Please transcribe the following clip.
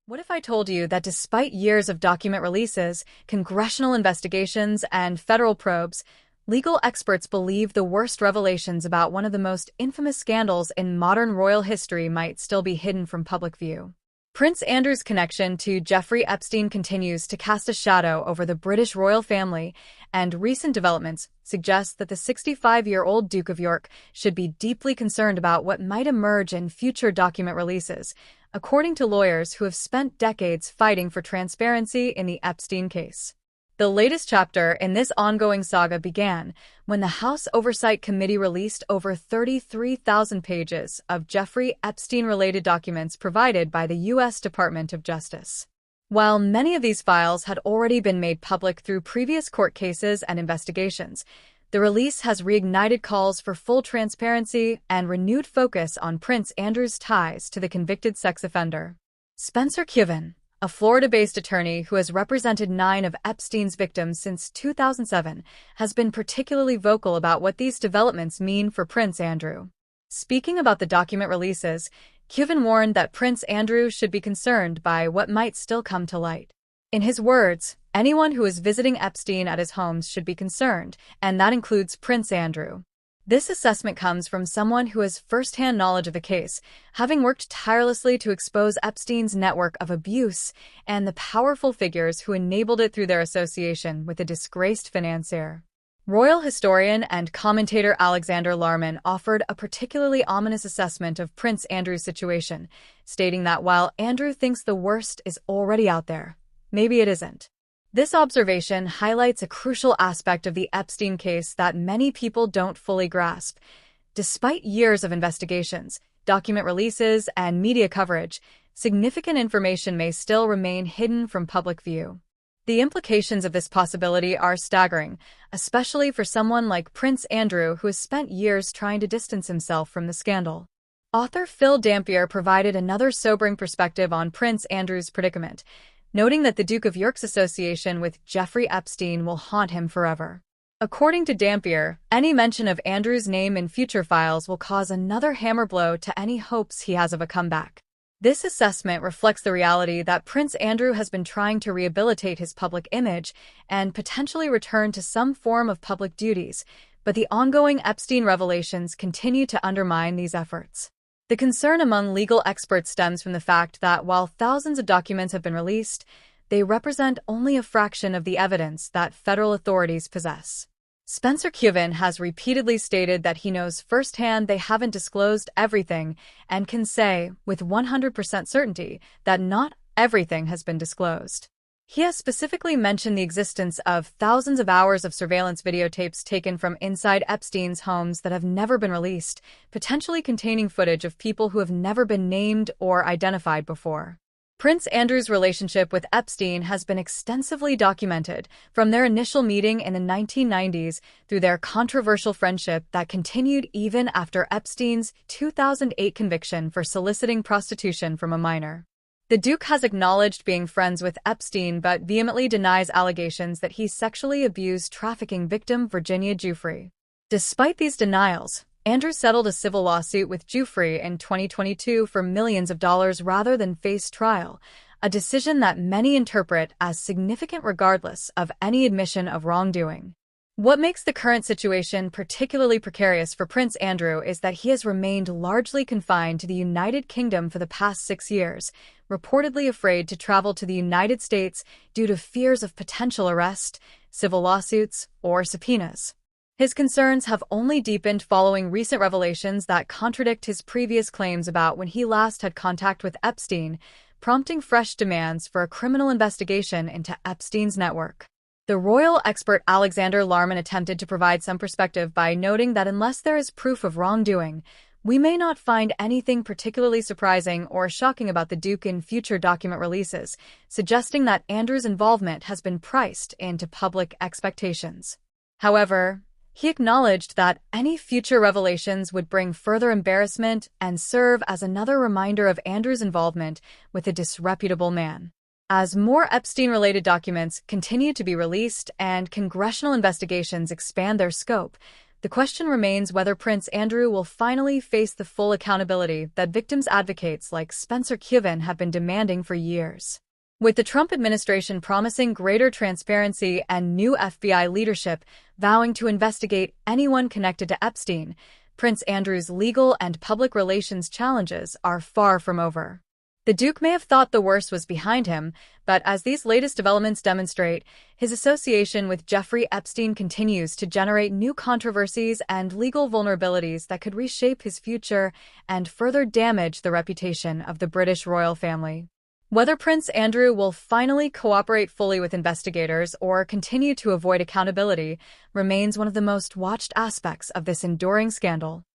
What if I told you that despite years of document releases, congressional investigations, and federal probes, legal experts believe the worst revelations about one of the most infamous scandals in modern royal history might still be hidden from public view? Prince Andrew's connection to Jeffrey Epstein continues to cast a shadow over the British royal family, and recent developments suggest that the 65-year-old Duke of York should be deeply concerned about what might emerge in future document releases, according to lawyers who have spent decades fighting for transparency in the Epstein case. The latest chapter in this ongoing saga began when the House Oversight Committee released over 33,000 pages of Jeffrey Epstein-related documents provided by the U.S. Department of Justice. While many of these files had already been made public through previous court cases and investigations, the release has reignited calls for full transparency and renewed focus on Prince Andrew's ties to the convicted sex offender. Spencer Kuvin, a Florida-based attorney who has represented 9 of Epstein's victims since 2007, has been particularly vocal about what these developments mean for Prince Andrew. Speaking about the document releases, Kuvin warned that Prince Andrew should be concerned by what might still come to light. In his words, anyone who is visiting Epstein at his homes should be concerned, and that includes Prince Andrew. This assessment comes from someone who has first-hand knowledge of the case, having worked tirelessly to expose Epstein's network of abuse and the powerful figures who enabled it through their association with the disgraced financier. Royal historian and commentator Alexander Larman offered a particularly ominous assessment of Prince Andrew's situation, stating that while Andrew thinks the worst is already out there, maybe it isn't. This observation highlights a crucial aspect of the Epstein case that many people don't fully grasp. Despite years of investigations, document releases, and media coverage, significant information may still remain hidden from public view. The implications of this possibility are staggering, especially for someone like Prince Andrew, who has spent years trying to distance himself from the scandal. Author Phil Dampier provided another sobering perspective on Prince Andrew's predicament, noting that the Duke of York's association with Jeffrey Epstein will haunt him forever. According to Dampier, any mention of Andrew's name in future files will cause another hammer blow to any hopes he has of a comeback. This assessment reflects the reality that Prince Andrew has been trying to rehabilitate his public image and potentially return to some form of public duties, but the ongoing Epstein revelations continue to undermine these efforts. The concern among legal experts stems from the fact that while thousands of documents have been released, they represent only a fraction of the evidence that federal authorities possess. Spencer Kuvin has repeatedly stated that he knows firsthand they haven't disclosed everything and can say, with 100% certainty, that not everything has been disclosed. He has specifically mentioned the existence of thousands of hours of surveillance videotapes taken from inside Epstein's homes that have never been released, potentially containing footage of people who have never been named or identified before. Prince Andrew's relationship with Epstein has been extensively documented, from their initial meeting in the 1990s through their controversial friendship that continued even after Epstein's 2008 conviction for soliciting prostitution from a minor. The Duke has acknowledged being friends with Epstein but vehemently denies allegations that he sexually abused trafficking victim Virginia Giuffre. Despite these denials, Andrew settled a civil lawsuit with Giuffre in 2022 for millions of dollars rather than face trial, a decision that many interpret as significant regardless of any admission of wrongdoing. What makes the current situation particularly precarious for Prince Andrew is that he has remained largely confined to the United Kingdom for the past 6 years, reportedly afraid to travel to the United States due to fears of potential arrest, civil lawsuits, or subpoenas. His concerns have only deepened following recent revelations that contradict his previous claims about when he last had contact with Epstein, prompting fresh demands for a criminal investigation into Epstein's network. The royal expert Alexander Larman attempted to provide some perspective by noting that unless there is proof of wrongdoing, we may not find anything particularly surprising or shocking about the Duke in future document releases, suggesting that Andrew's involvement has been priced into public expectations. However, he acknowledged that any future revelations would bring further embarrassment and serve as another reminder of Andrew's involvement with a disreputable man. As more Epstein-related documents continue to be released and congressional investigations expand their scope, The question remains whether Prince Andrew will finally face the full accountability that victims' advocates like Spencer Kuvin have been demanding for years. With the Trump administration promising greater transparency and new FBI leadership vowing to investigate anyone connected to Epstein, Prince Andrew's legal and public relations challenges are far from over. The Duke may have thought the worst was behind him, but as these latest developments demonstrate, his association with Jeffrey Epstein continues to generate new controversies and legal vulnerabilities that could reshape his future and further damage the reputation of the British royal family. Whether Prince Andrew will finally cooperate fully with investigators or continue to avoid accountability remains one of the most watched aspects of this enduring scandal.